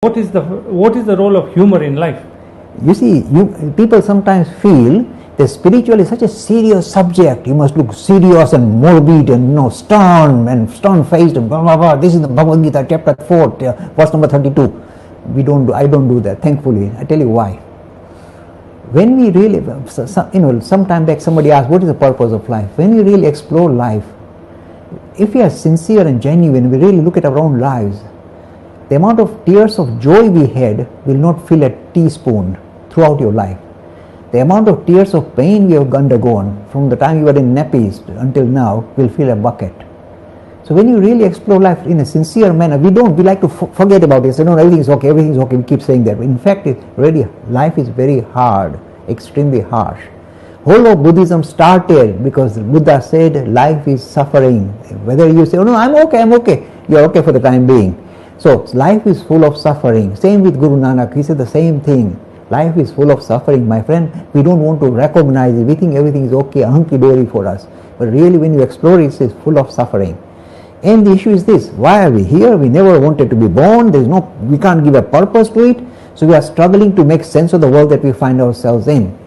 What is the role of humor in life? You see, people sometimes feel that spiritual is such a serious subject. You must look serious and morbid and stern-faced and blah blah blah. This is the Bhagavad Gita, chapter 4, verse number 32. I don't do that, thankfully. I tell you why. When we really, some time back somebody asked, what is the purpose of life? When we really explore life, if we are sincere and genuine, we really look at our own lives, the amount of tears of joy we had will not fill a teaspoon throughout your life. The amount of tears of pain we have undergone from the time you were in nappies until now will fill a bucket. So when you really explore life in a sincere manner, we like to forget about it. So no, everything is okay, we keep saying that. But in fact, life is very hard, extremely harsh. Whole of Buddhism started because Buddha said life is suffering. Whether you say, oh no, I'm okay, you're okay for the time being. So life is full of suffering. Same with Guru Nanak, he said the same thing. Life is full of suffering, my friend. We don't want to recognize it. We think everything is okay, hunky-dory for us. But really when you explore it, it's full of suffering. And the issue is this, why are we here? We never wanted to be born. We can't give a purpose to it. So we are struggling to make sense of the world that we find ourselves in.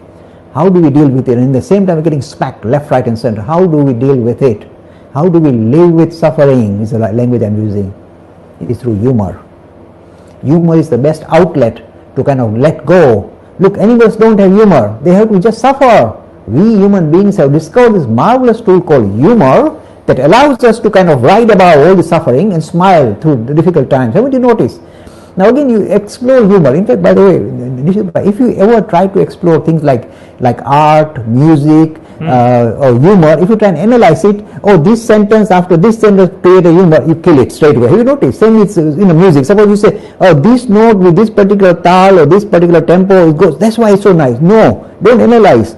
How do we deal with it? And at the same time we're getting smacked left, right and center. How do we deal with it? How do we live with suffering is the language I'm using. It is through humor. Humor is the best outlet to kind of let go. Look, animals don't have humor. They have to just suffer. We human beings have discovered this marvelous tool called humor that allows us to kind of ride above all the suffering and smile through the difficult times. Haven't you noticed? Now again, you explore humor. In fact, by the way, if you ever try to explore things like art, music, or humor, if you try and analyze it, this sentence after this sentence create a humor, you kill it straight away. Have you noticed? Same with music. Suppose you say, this note with this particular tal or this particular tempo, it goes. That's why it's so nice. No, don't analyze.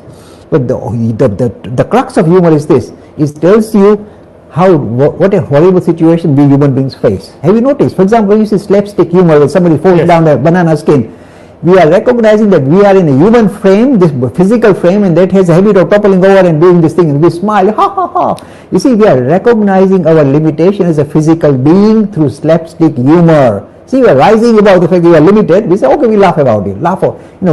But the crux of humor is this. It tells you what a horrible situation we human beings face. Have you noticed? For example, when you see slapstick humor where somebody falls down a banana skin, we are recognizing that we are in a human frame, this physical frame, and that has a habit of toppling over and doing this thing, and we smile, ha ha ha. You see, we are recognizing our limitation as a physical being through slapstick humor. See, we are rising above the fact that we are limited. We say, okay, we laugh about it,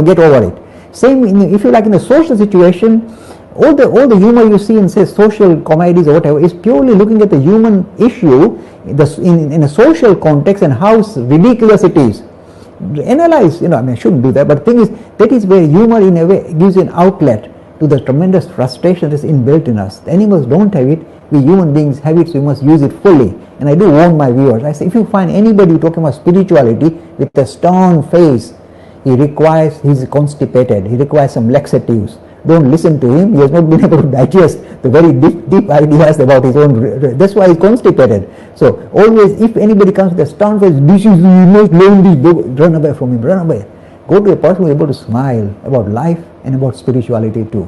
get over it. Same, if you like, in a social situation, all the humor you see in, say, social comedies or whatever is purely looking at the human issue in a social context and how ridiculous it is. Analyze, I shouldn't do that, but the thing is, that is where humor in a way gives an outlet to the tremendous frustration that is inbuilt in us. The animals don't have it, we human beings have it, so we must use it fully. And I do warn my viewers, I say, if you find anybody talking about spirituality with a stern face, he's constipated, he requires some laxatives. Don't listen to him. He has not been able to digest the very deep ideas about his own. That's why he's constipated. So always, if anybody comes with a stern face, this is the most lonely, run away from him, run away. Go to a person who is able to smile about life and about spirituality too.